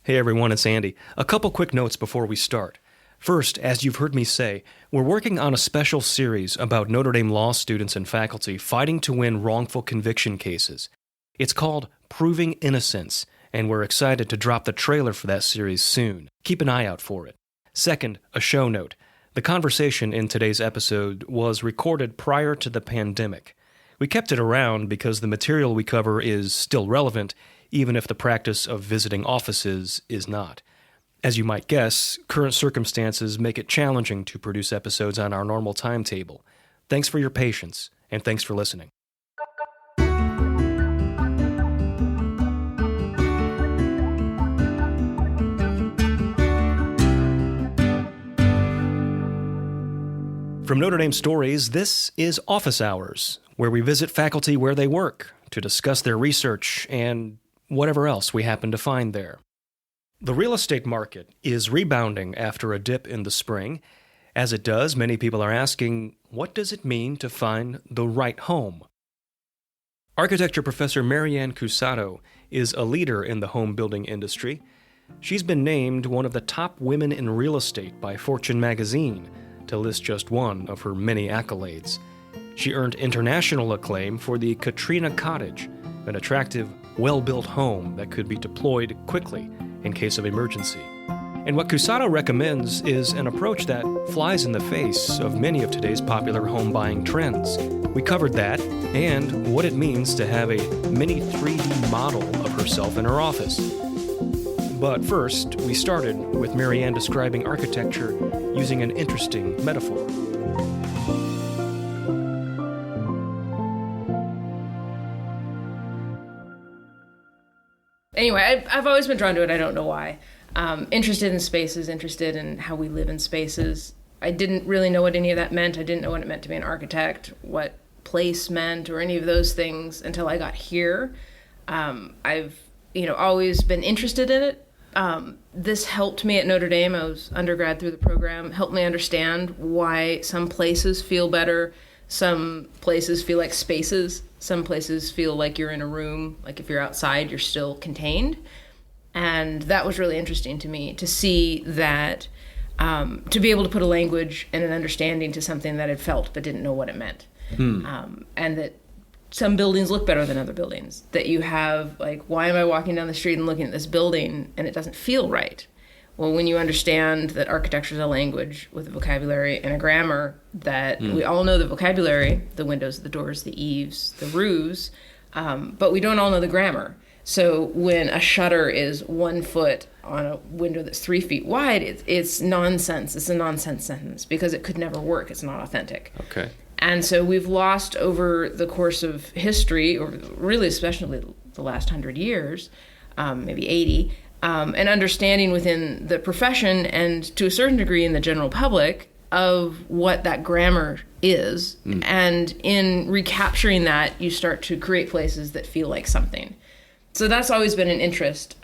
Hey everyone, it's Andy. A couple quick notes before we start. First, as you've heard me say, we're working on a special series about Notre Dame law students and faculty fighting to win wrongful conviction cases. It's called Proving Innocence, and we're excited to drop the trailer for that series soon. Keep an eye out for it. Second, a show note. The conversation in today's episode was recorded prior to the pandemic. We kept it around because the material we cover is still relevant, even if the practice of visiting offices is not. As you might guess, current circumstances make it challenging to produce episodes on our normal timetable. Thanks for your patience, and thanks for listening. From Notre Dame Stories, this is Office Hours, where we visit faculty where they work to discuss their research and whatever else we happen to find there. The real estate market is rebounding after a dip in the spring. As it does, many people are asking, what does it mean to find the right home? Architecture professor Marianne Cusato is a leader in the home building industry. She's been named one of the top women in real estate by Fortune magazine, to list just one of her many accolades. She earned international acclaim for the Katrina Cottage, an attractive, well-built home that could be deployed quickly in case of emergency. And what Cusato recommends is an approach that flies in the face of many of today's popular home buying trends. We covered that and what it means to have a mini 3D model of herself in her office. But first, we started with Marianne describing architecture using an interesting metaphor. Anyway, I've always been drawn to it. I don't know why. Interested in spaces, interested in how we live in spaces. I didn't really know what any of that meant. I didn't know what it meant to be an architect, what place meant, or any of those things until I got here. I've always been interested in it. This helped me at Notre Dame. I was undergrad through the program. Helped me understand why some places feel better. Some places feel like spaces. Some places feel like you're in a room, like if you're outside, you're still contained. And that was really interesting to me, to see that, to be able to put a language and an understanding to something that I felt but didn't know what it meant. And that some buildings look better than other buildings. That you have, like, why am I walking down the street and looking at this building and it doesn't feel right? Well, when you understand that architecture is a language with a vocabulary and a grammar, that we all know the vocabulary, the windows, the doors, the eaves, the roofs, but we don't all know the grammar. So when a shutter is 1 foot on a window that's 3 feet wide, it's nonsense. It's a nonsense sentence because it could never work. It's not authentic. Okay. And so we've lost over the course of history, or really especially the last 100 years, maybe 80, an understanding within the profession and to a certain degree in the general public of what that grammar is. And in recapturing that, you start to create places that feel like something. So that's always been an interest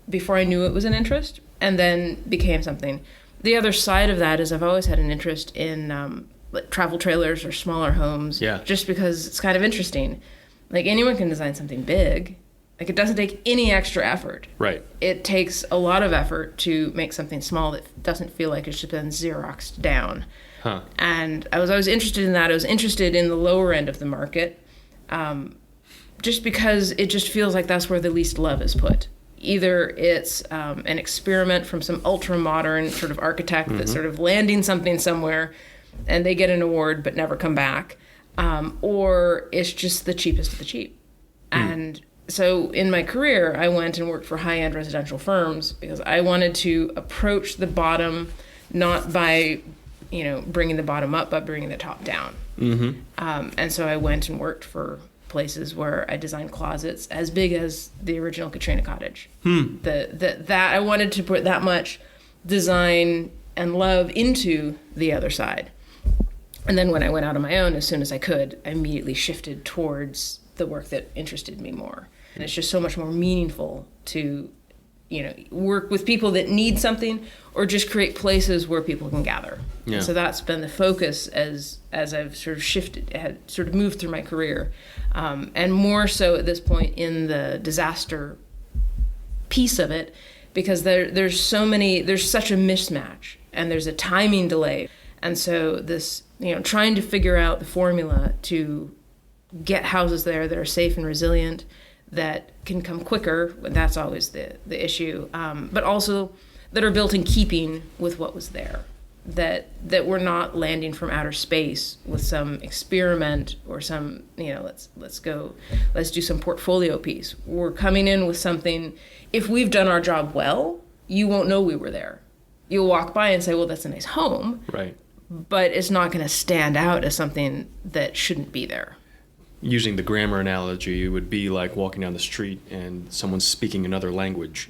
before I knew it was an interest, and then became something. The other side of that is I've always had an interest in like travel trailers or smaller homes, just because it's kind of interesting. Like, anyone can design something big. Like, it doesn't take any extra effort. Right. It takes a lot of effort to make something small that doesn't feel like it's just been Xeroxed down. And I was always interested in that. I was interested in the lower end of the market, just because it just feels like that's where the least love is put. Either it's an experiment from some ultra-modern sort of architect that's sort of landing something somewhere, and they get an award but never come back, or it's just the cheapest of the cheap. And so in my career, I went and worked for high-end residential firms because I wanted to approach the bottom not by, bringing the bottom up, but bringing the top down. And so I went and worked for places where I designed closets as big as the original Katrina Cottage. That I wanted to put that much design and love into the other side. And then when I went out on my own, as soon as I could, I immediately shifted towards the work that interested me more. And it's just so much more meaningful to, work with people that need something, or just create places where people can gather. Yeah. So that's been the focus as I've sort of shifted, had sort of moved through my career. And more so at this point in the disaster piece of it, because there's such a mismatch, and there's a timing delay. And so this, trying to figure out the formula to get houses there that are safe and resilient, that can come quicker, that's always the issue, but also that are built in keeping with what was there, that we're not landing from outer space with some experiment or some, let's do some portfolio piece. We're coming in with something. If we've done our job well, you won't know we were there. You'll walk by and say, well, that's a nice home. Right. But it's not going to stand out as something that shouldn't be there. Using the grammar analogy, it would be like walking down the street and someone's speaking another language.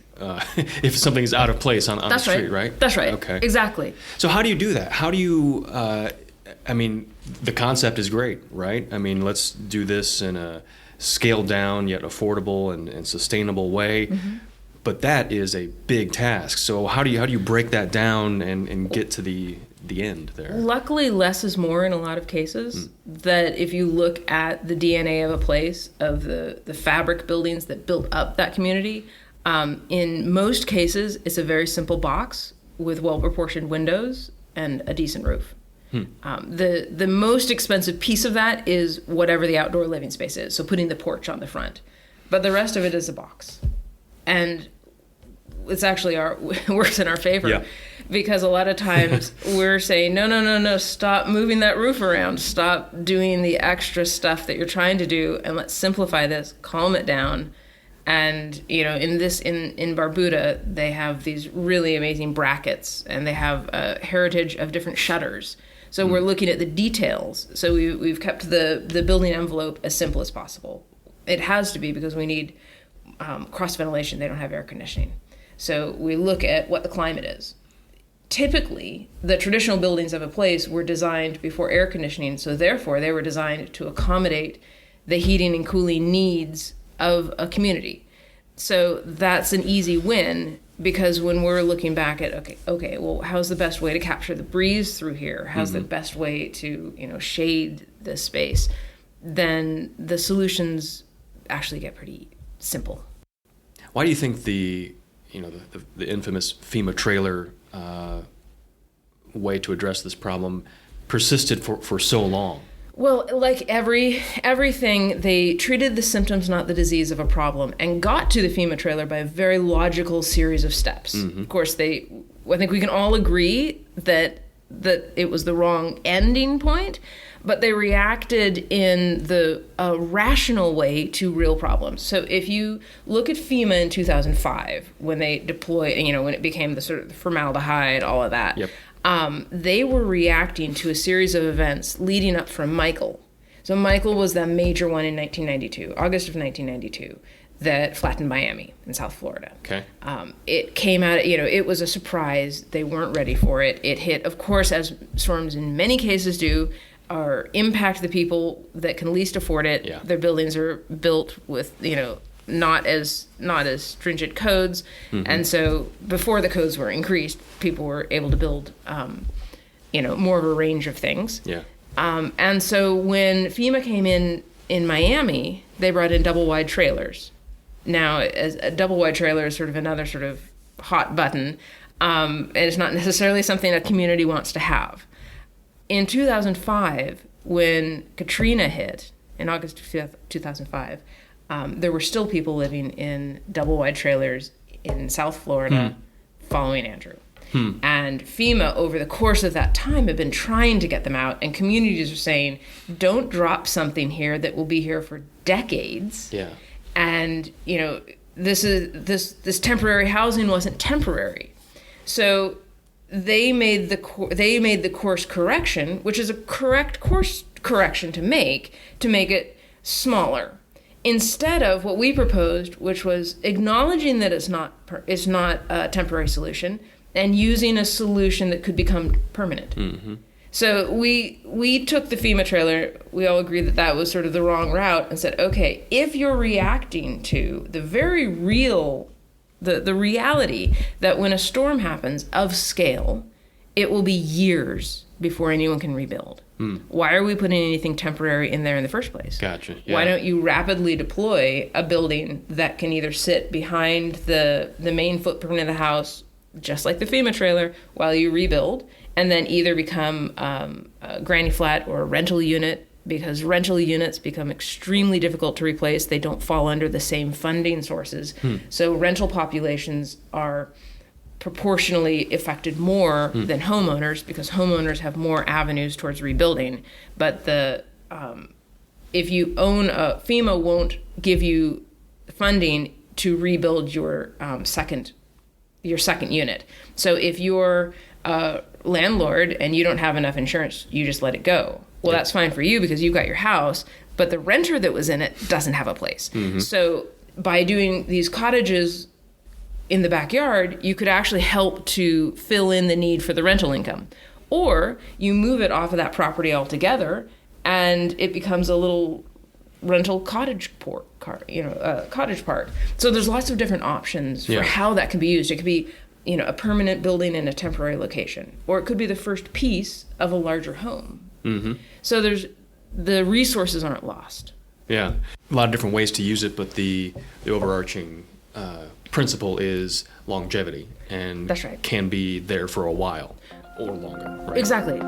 If something's out of place on the street, right? That's right. Okay. Exactly. So how do you do that? How do you, the concept is great, right? Let's do this in a scaled down yet affordable and sustainable way. Mm-hmm. But that is a big task. So how do you break that down and get to the end there? Luckily, less is more in a lot of cases. That if you look at the DNA of a place, of the fabric buildings that built up that community, in most cases, it's a very simple box with well-proportioned windows and a decent roof. The most expensive piece of that is whatever the outdoor living space is, so putting the porch on the front. But the rest of it is a box. And it's actually works in our favor. Yeah. Because a lot of times we're saying, no, stop moving that roof around. Stop doing the extra stuff that you're trying to do, and let's simplify this, calm it down. And, in Barbuda, they have these really amazing brackets, and they have a heritage of different shutters. So we're looking at the details. So we've kept the building envelope as simple as possible. It has to be, because we need cross ventilation. They don't have air conditioning. So we look at what the climate is. Typically, the traditional buildings of a place were designed before air conditioning, so therefore they were designed to accommodate the heating and cooling needs of a community. So that's an easy win, because when we're looking back at, okay, well, how's the best way to capture the breeze through here? How's the best way to, shade this space? Then the solutions actually get pretty simple. Why do you think the infamous FEMA trailer way to address this problem persisted for so long? Well, like everything, they treated the symptoms, not the disease of a problem, and got to the FEMA trailer by a very logical series of steps. Mm-hmm. Of course, I think we can all agree that it was the wrong ending point, but they reacted in the rational way to real problems. So if you look at FEMA in 2005, when they deployed, when it became the sort of formaldehyde, all of that, yep. They were reacting to a series of events leading up from Michael. So Michael was the major one in 1992, August of 1992, that flattened Miami in South Florida. Okay. It came out, it was a surprise. They weren't ready for it. It hit, of course, as storms in many cases do, or impact the people that can least afford it. Yeah. Their buildings are built with, not as stringent codes. Mm-hmm. And so before the codes were increased, people were able to build, more of a range of things. Yeah. And so when FEMA came in Miami, they brought in double wide trailers. Now, as a double wide trailer is sort of another sort of hot button, and it's not necessarily something a community wants to have. In 2005, when Katrina hit, in August of 2005, there were still people living in double-wide trailers in South Florida following Andrew. And FEMA, over the course of that time, had been trying to get them out, and communities are saying, don't drop something here that will be here for decades. Yeah. And, this temporary housing wasn't temporary. So they made the course correction, which is a correct course correction to make it smaller, instead of what we proposed, which was acknowledging that it's not a temporary solution and using a solution that could become permanent. Mm-hmm. So we took the FEMA trailer. We all agreed that was sort of the wrong route, and said, okay, if you're reacting to the very real, the reality that when a storm happens of scale, it will be years before anyone can rebuild. Why are we putting anything temporary in there in the first place? Gotcha. Yeah. Why don't you rapidly deploy a building that can either sit behind the main footprint of the house, just like the FEMA trailer, while you rebuild, and then either become a granny flat or a rental unit, because rental units become extremely difficult to replace. They don't fall under the same funding sources. So rental populations are proportionally affected more than homeowners, because homeowners have more avenues towards rebuilding. But if you own FEMA won't give you funding to rebuild your second unit. So if you're a landlord and you don't have enough insurance, you just let it go. Well, that's fine for you because you've got your house, but the renter that was in it doesn't have a place. So by doing these cottages in the backyard, you could actually help to fill in the need for the rental income. Or you move it off of that property altogether, and it becomes a little rental cottage cottage park. So there's lots of different options for how that can be used. It could be, a permanent building in a temporary location, or it could be the first piece of a larger home. So the resources aren't lost. Yeah, a lot of different ways to use it, but the overarching principle is longevity, and that's right. Can be there for a while or longer. Right? Exactly.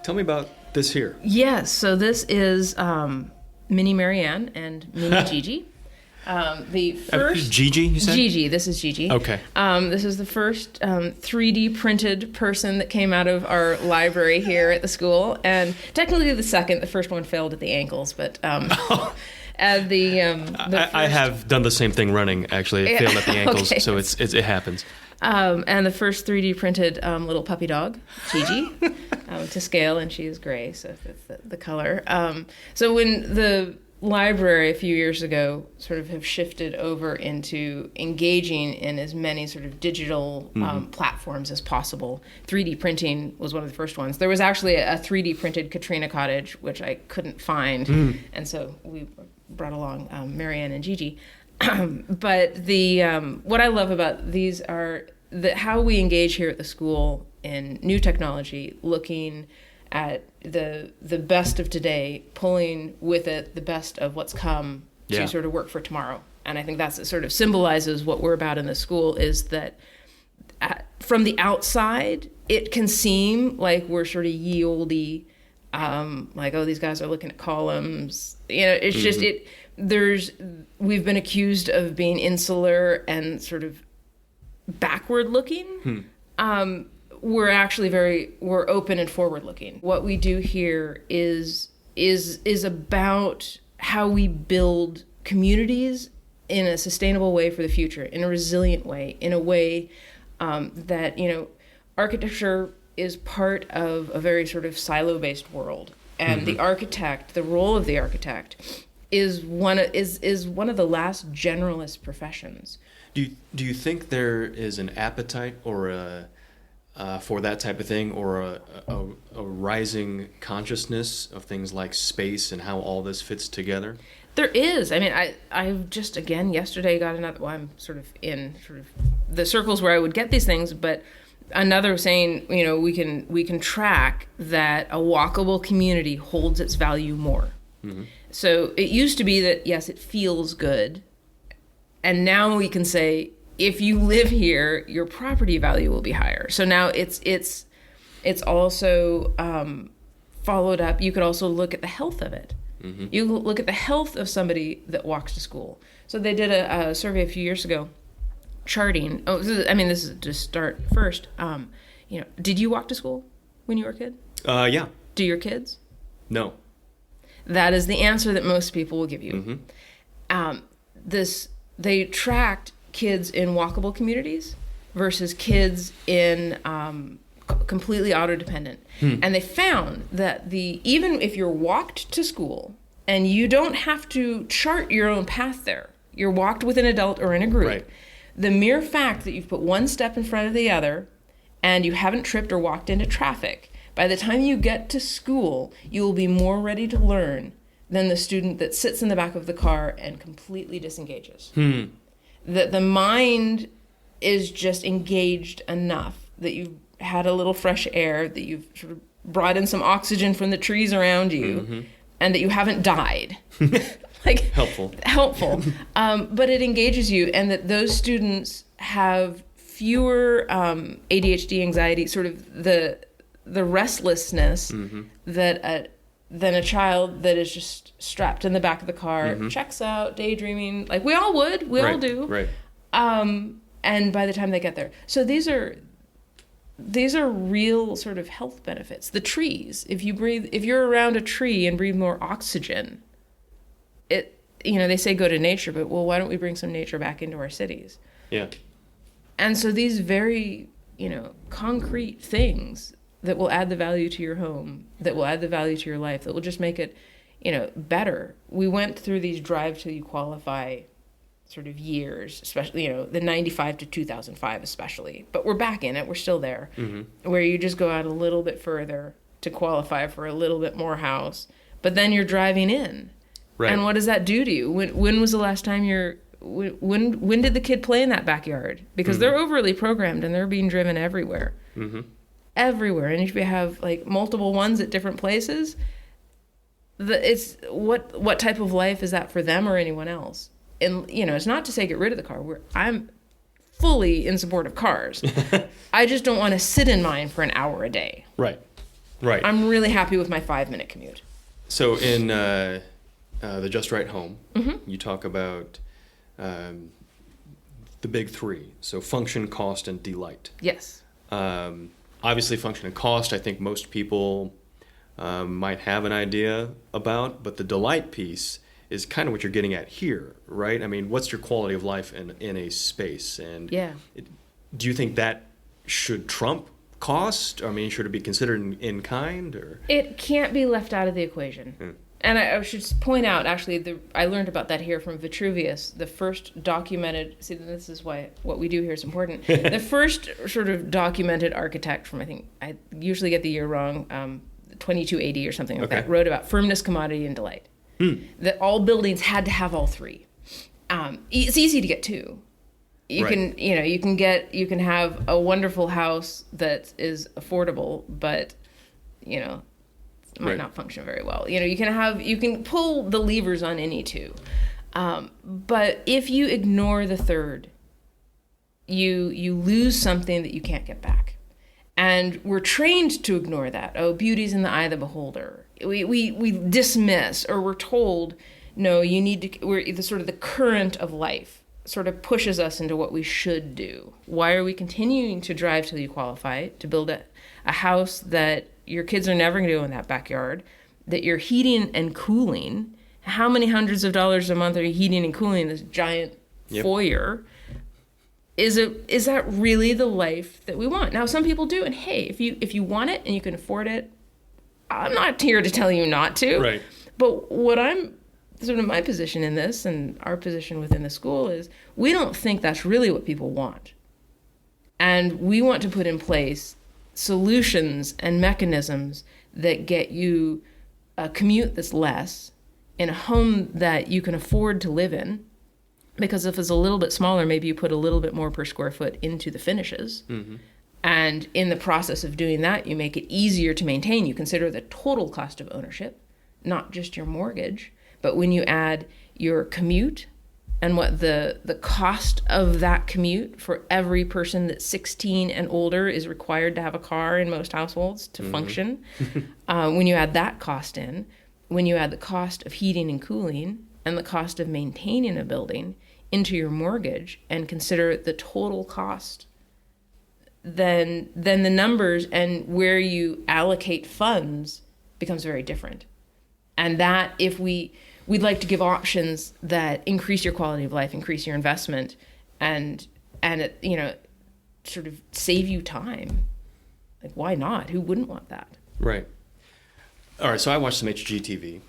Tell me about this here. Yes, so this is Mini Marianne and Mini Gigi. The first Gigi, you said? Gigi, this is Gigi. Okay. This is the first 3D printed person that came out of our library here at the school, and technically the second. The first one failed at the ankles, but I have done the same thing running. Actually, it failed at the ankles, okay. So it happens. And the first 3D printed little puppy dog, Gigi, to scale, and she is gray, so that's the color. So when the library a few years ago sort of have shifted over into engaging in as many sort of digital platforms as possible, 3D printing was one of the first ones. There was actually a 3D printed Katrina cottage, which I couldn't find, and so we brought along Marianne and Gigi. But the what I love about these are how we engage here at the school in new technology, looking at the best of today, pulling with it the best of what's come to sort of work for tomorrow. And I think that's it sort of symbolizes what we're about in the school, is that from the outside, it can seem like we're sort of ye olde, like, oh, these guys are looking at columns. It's just we've been accused of being insular and sort of backward looking. We're actually we're open and forward looking. What we do here is about how we build communities in a sustainable way for the future, in a resilient way, in a way that, architecture is part of a very sort of silo-based world. And the role of the architect is one of the last generalist professions. Do you think there is an appetite or for that type of thing, or a rising consciousness of things like space and how all this fits together? There is. I mean, I've just, again, yesterday got another, I'm sort of in the circles where I would get these things, but another saying, we can track that a walkable community holds its value more. So it used to be that, yes, it feels good. And now we can say, if you live here, your property value will be higher. So now it's also followed up. You could also look at the health of it. You look at the health of somebody that walks to school. So they did a survey a few years ago, charting. This is to start first. Did you walk to school when you were a kid? Yeah. Do your kids? No. That is the answer that most people will give you. They tracked kids in walkable communities versus kids in completely auto-dependent. And they found that even if you're walked to school and you don't have to chart your own path there, you're walked with an adult or in a group, right. The mere fact that you've put one step in front of the other and you haven't tripped or walked into traffic, by the time you get to school, you will be more ready to learn than the student that sits in the back of the car and completely disengages. That the mind is just engaged enough that you've had a little fresh air, that you've sort of brought in some oxygen from the trees around you, and that you haven't died. Like helpful. But it engages you, and that those students have fewer ADHD, anxiety, sort of the restlessness that than a child that is just strapped in the back of the car, checks out, daydreaming, like we all would, we all do. Right. And by the time they get there, so these are real sort of health benefits. The trees, if you're around a tree and breathe more oxygen, they say go to nature, but well, why don't we bring some nature back into our cities? Yeah. And so these very, concrete things that will add the value to your home, that will add the value to your life, that will just make it, better. We went through these drive till you qualify sort of years, especially, the 95 to 2005 especially, but we're back in it, we're still there, where you just go out a little bit further to qualify for a little bit more house, but then you're driving in. Right. And what does that do to you? When was the last time when did the kid play in that backyard? Because they're overly programmed and they're being driven everywhere. Everywhere. And if you have like multiple ones at different places, it's what type of life is that for them or anyone else? And it's not to say get rid of the car. I'm fully in support of cars. I just don't want to sit in mine for an hour a day. Right. I'm really happy with my 5-minute commute. So in the Just Right Home, you talk about the big three. So function, cost, and delight. Yes. Obviously, function and cost, I think most people might have an idea about, but the delight piece is kind of what you're getting at here, right? I mean, what's your quality of life in a space? And do you think that should trump cost? I mean, should it be considered in kind? Or it can't be left out of the equation. And I should point out, actually, I learned about that here from Vitruvius, the first documented, see, this is why what we do here is important, the first sort of documented architect from, I usually get the year wrong, 2280 or something like that, wrote about firmness, commodity, and delight. That all buildings had to have all three. It's easy to get two. You can have a wonderful house that is affordable, but might not function very well. You can pull the levers on any two. But if you ignore the third, you lose something that you can't get back. And we're trained to ignore that. Oh, beauty's in the eye of the beholder. We dismiss, or we're told, no, you need to, the current of life sort of pushes us into what we should do. Why are we continuing to drive till you qualify, to build a house that your kids are never going to go in that backyard, that you're heating and cooling? How many hundreds of dollars a month are you heating and cooling this giant foyer? Is that really the life that we want? Now, some people do, and hey, if you want it and you can afford it, I'm not here to tell you not to. Right. But what I'm sort of my position in this, and our position within the school, is we don't think that's really what people want. And we want to put in place solutions and mechanisms that get you a commute that's less, in a home that you can afford to live in. Because if it's a little bit smaller, maybe you put a little bit more per square foot into the finishes. And in the process of doing that, you make it easier to maintain. You consider the total cost of ownership, not just your mortgage. But when you add your commute and what the cost of that commute for every person that's 16 and older is required to have a car in most households to function, when you add that cost in, when you add the cost of heating and cooling and the cost of maintaining a building into your mortgage and consider the total cost, then the numbers and where you allocate funds becomes very different. And that we'd like to give options that increase your quality of life, increase your investment, and sort of save you time. Like, why not? Who wouldn't want that? Right. All right, so I watched some HGTV,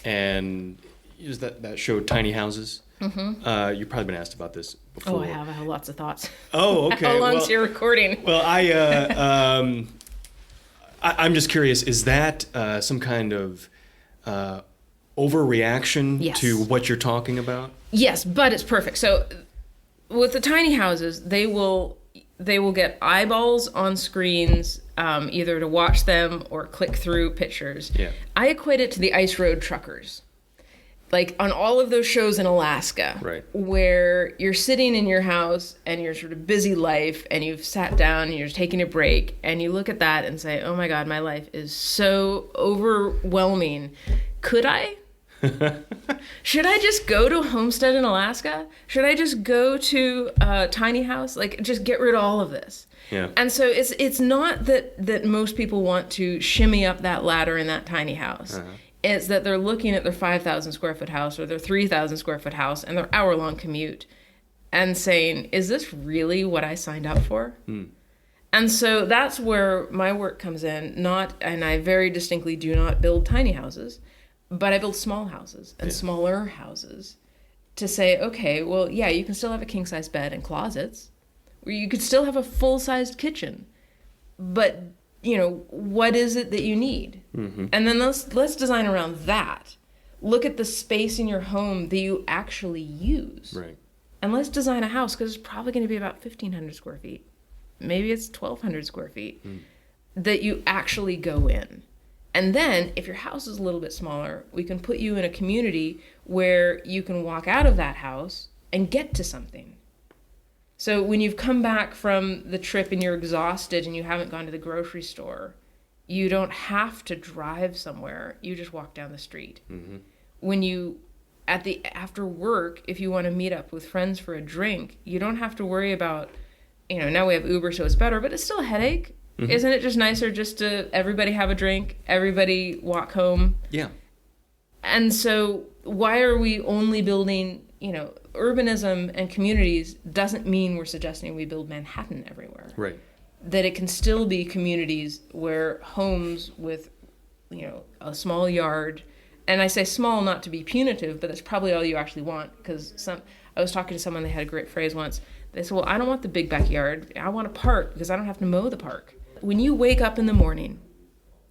and it was that show Tiny Houses. You've probably been asked about this before. Oh, I have. I have lots of thoughts. Oh, okay. How long's your recording? Well, I'm just curious, is that some kind of overreaction Yes. to what you're talking about? Yes, but it's perfect. So with the tiny houses, they will get eyeballs on screens, either to watch them or click through pictures. Yeah. I equate it to the ice road truckers. Like on all of those shows in Alaska, Right. where you're sitting in your house and you're sort of busy life and you've sat down and you're taking a break and you look at that and say, oh my God, my life is so overwhelming. Could I? Should I just go to a homestead in Alaska? Should I just go to a tiny house? Like, just get rid of all of this. Yeah. And so it's not that most people want to shimmy up that ladder in that tiny house. Uh-huh. It's that they're looking at their 5,000 square foot house or their 3,000 square foot house and their hour-long commute and saying, is this really what I signed up for? And so that's where my work comes in. And I very distinctly do not build tiny houses, but I build small houses and smaller houses to say, okay, well, yeah, you can still have a king-size bed and closets, or you could still have a full-sized kitchen, but, you know, what is it that you need? Mm-hmm. And then let's design around that. Look at the space in your home that you actually use. Right. And let's design a house, because it's probably going to be about 1,500 square feet. Maybe it's 1,200 square feet that you actually go in. And then, if your house is a little bit smaller, we can put you in a community where you can walk out of that house and get to something. So when you've come back from the trip and you're exhausted and you haven't gone to the grocery store, you don't have to drive somewhere. You just walk down the street. Mm-hmm. When you, after work, if you want to meet up with friends for a drink, you don't have to worry about, now we have Uber, so it's better, but it's still a headache. Mm-hmm. Isn't it just nicer just to everybody have a drink, everybody walk home? Yeah. And so why are we only building, urbanism and communities doesn't mean we're suggesting we build Manhattan everywhere. Right. That it can still be communities where homes with, a small yard, and I say small not to be punitive, but that's probably all you actually want, because I was talking to someone, they had a great phrase once. They said, well, I don't want the big backyard. I want a park because I don't have to mow the park. When you wake up in the morning,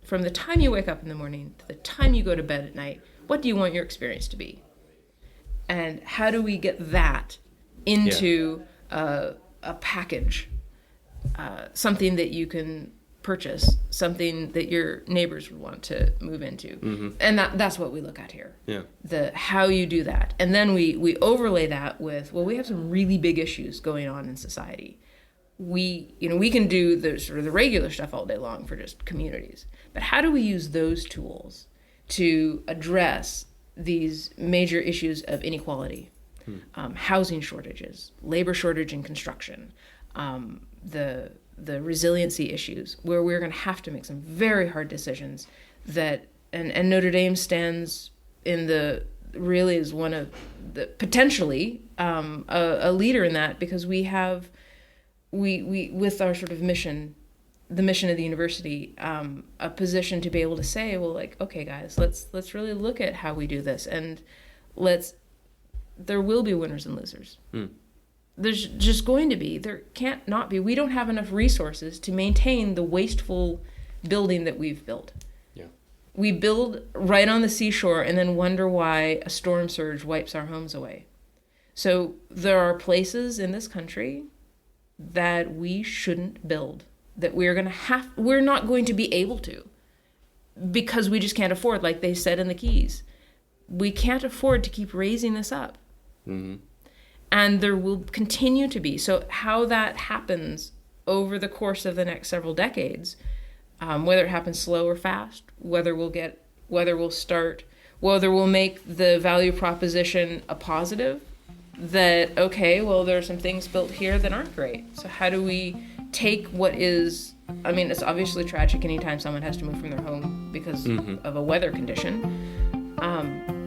from the time you wake up in the morning to the time you go to bed at night, what do you want your experience to be? And how do we get that into a package, something that you can purchase, something that your neighbors would want to move into? Mm-hmm. And that's what we look at here. Yeah. How you do that. And then we overlay that with, well, we have some really big issues going on in society. We can do the sort of the regular stuff all day long for just communities. But how do we use those tools to address these major issues of inequality, housing shortages, labor shortage in construction, the resiliency issues, where we're going to have to make some very hard decisions that, and Notre Dame stands really is one of the, potentially a leader in that, because we have, we with our sort of mission, the mission of the university, a position to be able to say, well, like, okay, guys, let's really look at how we do this, and there will be winners and losers. There's just going to be. There can't not be. We don't have enough resources to maintain the wasteful building that we've built. Yeah. We build right on the seashore and then wonder why a storm surge wipes our homes away. So there are places in this country that we shouldn't build, that we're not going to be able to, because we just can't afford, like they said in the Keys. We can't afford to keep raising this up. Mm-hmm. And there will continue to be. So how that happens over the course of the next several decades, whether it happens slow or fast, whether we'll make the value proposition a positive, that, okay, well, there are some things built here that aren't great. So how do we take what is, it's obviously tragic anytime someone has to move from their home because of a weather condition.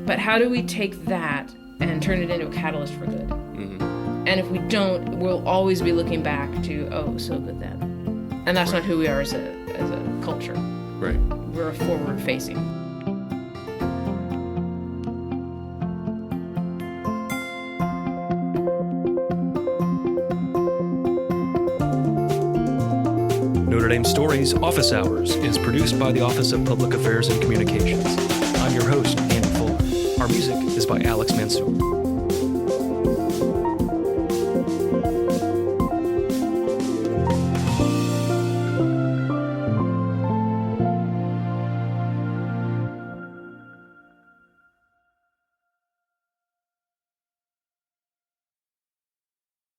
But how do we take that and turn it into a catalyst for good? Mm-hmm. And if we don't, we'll always be looking back to, oh, so good then. And that's not who we are as a culture. Right. We're forward-facing. Notre Dame Stories Office Hours is produced by the Office of Public Affairs and Communications. I'm your host, Andy Fuller. Our music is by Alex Mansour.